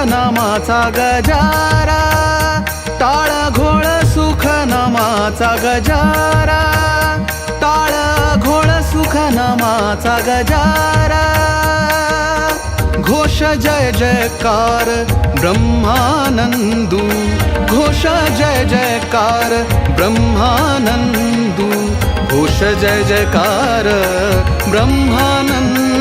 नामाचा गजारा, टाळ घोळ सुख नामाचा गजारा, टाळ घोळ सुख नामाचा गजारा. घोष जय जयकार ब्रह्मानंदू, घोष जय जयकार ब्रह्मानंदू, घोष जय जयकार ब्रह्मानंदू.